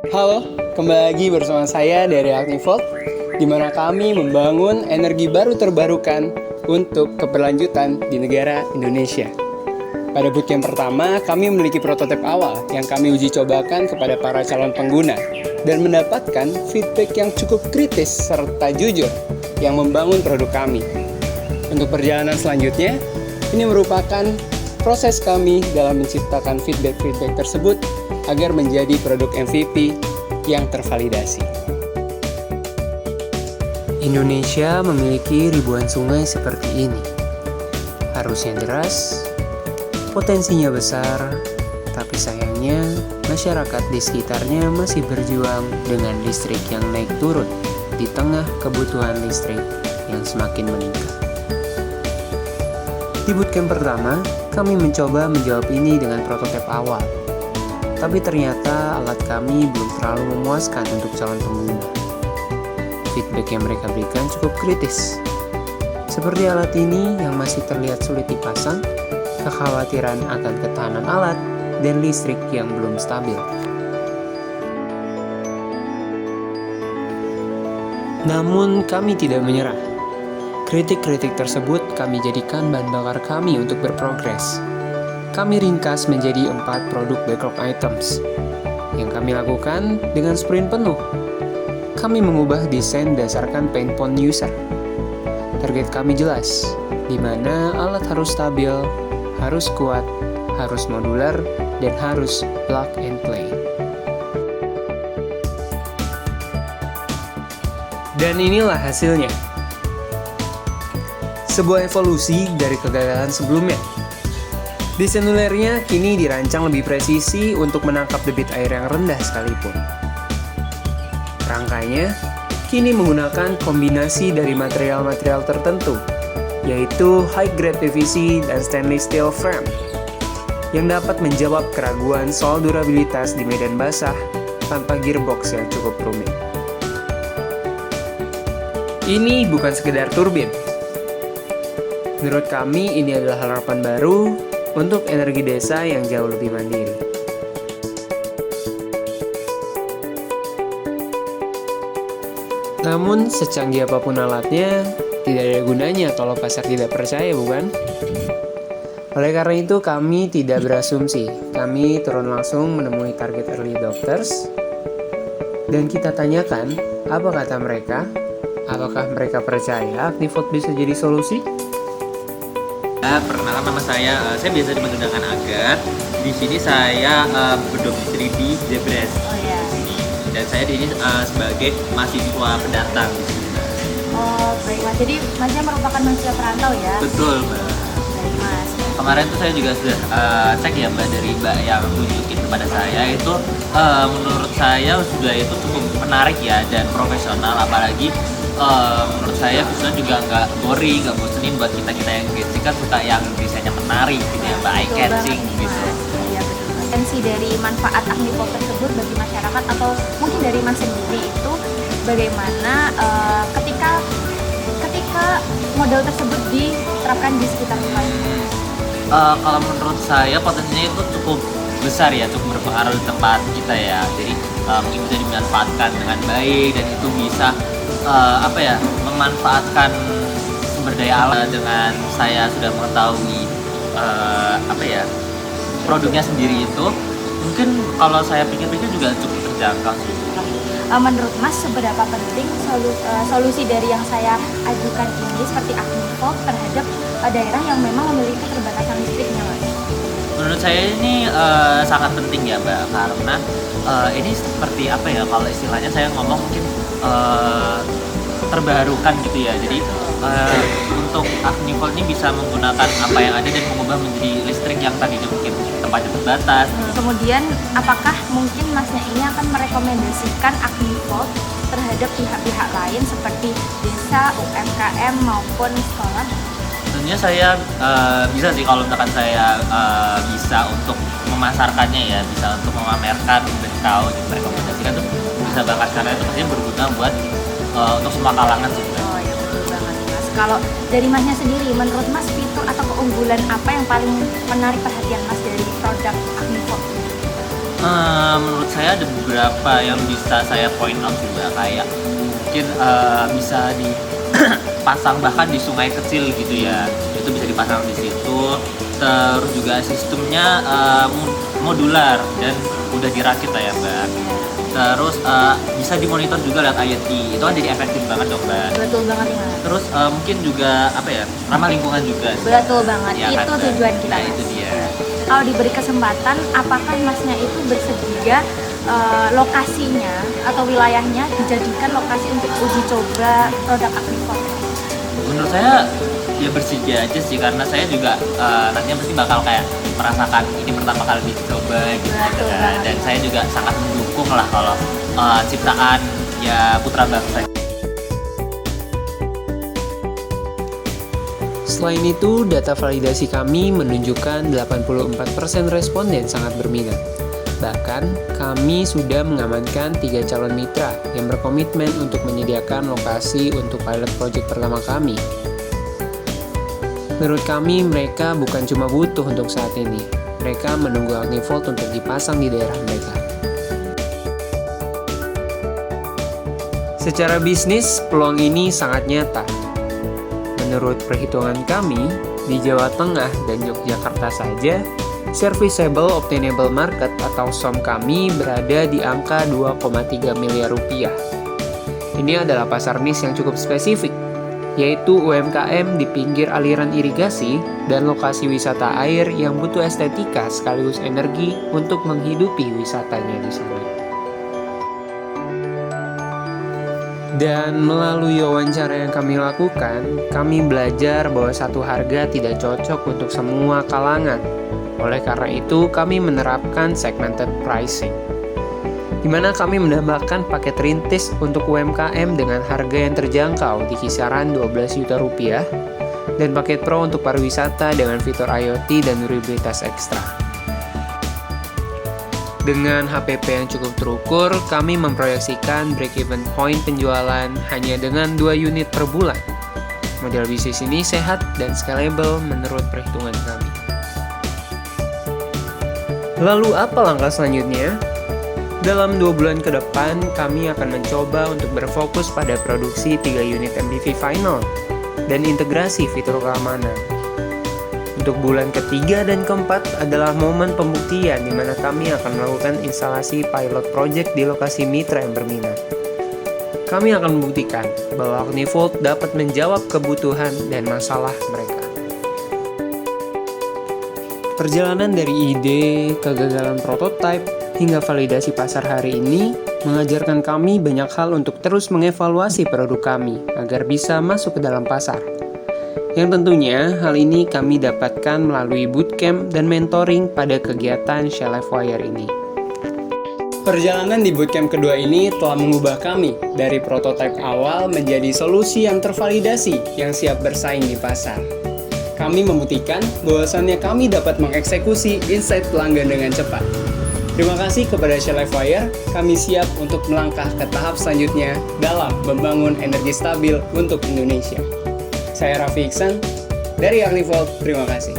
Halo, kembali lagi bersama saya dari Agnivolt, di mana kami membangun energi baru terbarukan untuk keberlanjutan di negara Indonesia. Pada bootcamp pertama, kami memiliki prototip awal yang kami uji cobakan kepada para calon pengguna dan mendapatkan feedback yang cukup kritis serta jujur yang membangun produk kami. Untuk perjalanan selanjutnya, ini merupakan proses kami dalam menciptakan feedback-feedback tersebut agar menjadi produk MVP yang tervalidasi. Indonesia memiliki ribuan sungai seperti ini. Arusnya deras, potensinya besar, tapi sayangnya masyarakat di sekitarnya masih berjuang dengan listrik yang naik turun di tengah kebutuhan listrik yang semakin meningkat. Di bootcamp pertama, kami mencoba menjawab ini dengan prototip awal. Tapi ternyata alat kami belum terlalu memuaskan untuk calon pengguna. Feedback yang mereka berikan cukup kritis. Seperti alat ini yang masih terlihat sulit dipasang, kekhawatiran akan ketahanan alat, dan listrik yang belum stabil. Namun kami tidak menyerah. Kritik-kritik tersebut kami jadikan bahan bakar kami untuk berprogres. Kami ringkas menjadi 4 produk backlog items yang kami lakukan dengan sprint penuh. Kami mengubah desain berdasarkan pain point user. Target kami jelas, di mana alat harus stabil, harus kuat, harus modular, dan harus plug and play. Dan inilah hasilnya. Sebuah evolusi dari kegagalan sebelumnya. Desain ulernya kini dirancang lebih presisi untuk menangkap debit air yang rendah sekalipun. Rangkainya kini menggunakan kombinasi dari material-material tertentu, yaitu high grade PVC dan stainless steel frame, yang dapat menjawab keraguan soal durabilitas di medan basah tanpa gearbox yang cukup rumit. Ini bukan sekedar turbin. Menurut kami, ini adalah harapan baru untuk energi desa yang jauh lebih mandiri. Namun, secanggih apapun alatnya, tidak ada gunanya kalau pasar tidak percaya, bukan? Oleh karena itu, kami tidak berasumsi. Kami turun langsung menemui target early adopters, dan kita tanyakan, apa kata mereka? Apakah mereka percaya Agnivolt bisa jadi solusi? Perkenalkan nama saya biasa menggunakan Agat. Di sini saya berdomisili di Jebres. Dan saya di sini sebagai mahasiswa pendatang. Oh, baik Mas. Jadi Masnya merupakan mahasiswa perantau ya? Betul, Mbak. Baik Mas. Kemarin tuh saya juga sudah cek ya Mbak, dari Mbak yang tunjukin kepada saya itu menurut saya sudah itu cukup menarik ya dan profesional, apalagi menurut saya khususnya juga nggak boring, nggak bosenin buat kita yang Gen kan suka yang desainnya menarik gitu ya Mbak, eye catching gitu. Iya betul. Potensi dari manfaat Agnivolt tersebut bagi masyarakat atau mungkin dari Mas sendiri itu bagaimana ketika model tersebut diterapkan di sekitar rumah? Kalau menurut saya potensinya itu cukup besar ya, cukup berpengaruh di tempat kita ya. Jadi mungkin bisa dimanfaatkan dengan baik dan itu bisa memanfaatkan sumber daya alam. Dengan saya sudah mengetahui produknya sendiri itu, mungkin kalau saya pikir-pikir juga cukup terjangkau sih. Menurut Mas seberapa penting solusi dari yang saya ajukan ini seperti Agnivolt terhadap daerah yang memang memiliki keterbatasan listriknya, Mas? Menurut saya ini sangat penting ya Mbak, karena ini seperti kalau istilahnya saya ngomong mungkin terbarukan gitu ya. Jadi untuk Agnivolt ini bisa menggunakan apa yang ada dan mengubah menjadi listrik yang tadinya mungkin tempatnya terbatas. Kemudian apakah mungkin Masnya ini akan merekomendasikan Agnivolt terhadap pihak-pihak lain seperti desa, UMKM maupun sekolah? Tentunya saya bisa sih kalau misalkan saya bisa untuk memasarkannya ya, bisa untuk memamerkan dan tahu merekomendasikan tuh bisa banget, karena itu pastinya berguna buat untuk semua kalangan sih. Oh ya betul banget Mas. Kalau dari Masnya sendiri, menurut Mas fitur atau keunggulan apa yang paling menarik perhatian Mas dari produk Agnivolt? Menurut saya ada beberapa yang bisa saya point out juga, kayak mungkin bisa dipasang bahkan di sungai kecil gitu ya, itu bisa dipasang di situ. Terus juga sistemnya modular dan udah dirakit lah ya Mbak. Terus bisa dimonitor juga lewat IoT, itu kan jadi efektif banget dong Mbak. Betul banget Mas. Terus mungkin juga apa ya, ramah lingkungan juga. Betul banget, Ya, itu kan, Mbak? tujuan kita. Nah Mas. itu dia. Kalau diberi kesempatan, apakah Masnya itu bersedia lokasinya atau wilayahnya dijadikan lokasi untuk uji coba produk Agnifold? Menurut saya ya bersedia aja sih, karena saya juga nantinya pasti bakal kayak merasakan ini pertama kali dicoba gitu Betul kan. banget. Dan saya juga sangat mendukung lah kalau ciptaan ya putra bangsa. Selain itu, data validasi kami menunjukkan 84% responden sangat berminat. Bahkan, kami sudah mengamankan 3 calon mitra yang berkomitmen untuk menyediakan lokasi untuk pilot project pertama kami. Menurut kami, mereka bukan cuma butuh untuk saat ini. Mereka menunggu Agnifold untuk dipasang di daerah mereka. Secara bisnis, peluang ini sangat nyata. Menurut perhitungan kami, di Jawa Tengah dan Yogyakarta saja, Serviceable Obtainable Market atau SOM kami berada di angka 2,3 miliar rupiah. Ini adalah pasar niche yang cukup spesifik, yaitu UMKM di pinggir aliran irigasi dan lokasi wisata air yang butuh estetika sekaligus energi untuk menghidupi wisatanya di sana. Dan melalui wawancara yang kami lakukan, kami belajar bahwa satu harga tidak cocok untuk semua kalangan. Oleh karena itu, kami menerapkan segmented pricing, di mana kami menambahkan paket rintis untuk UMKM dengan harga yang terjangkau di kisaran 12 juta rupiah, dan paket pro untuk pariwisata dengan fitur IoT dan durabilitas ekstra. Dengan HPP yang cukup terukur, kami memproyeksikan break-even point penjualan hanya dengan 2 unit per bulan. Model bisnis ini sehat dan scalable menurut perhitungan kami. Lalu apa langkah selanjutnya? Dalam 2 bulan ke depan, kami akan mencoba untuk berfokus pada produksi 3 unit MPV final dan integrasi fitur keamanan. Untuk bulan ketiga dan keempat adalah momen pembuktian di mana kami akan melakukan instalasi pilot project di lokasi mitra yang berminat. Kami akan membuktikan bahwa Agnifold dapat menjawab kebutuhan dan masalah mereka. Perjalanan dari ide, kegagalan prototipe, hingga validasi pasar hari ini mengajarkan kami banyak hal untuk terus mengevaluasi produk kami agar bisa masuk ke dalam pasar. Yang tentunya hal ini kami dapatkan melalui bootcamp dan mentoring pada kegiatan Shelfwire ini. Perjalanan di bootcamp kedua ini telah mengubah kami dari prototipe awal menjadi solusi yang tervalidasi yang siap bersaing di pasar. Kami membuktikan bahwasannya kami dapat mengeksekusi insight pelanggan dengan cepat. Terima kasih kepada Shelfwire, kami siap untuk melangkah ke tahap selanjutnya dalam membangun energi stabil untuk Indonesia. Saya Raffi Iksan, dari Agnifold, terima kasih.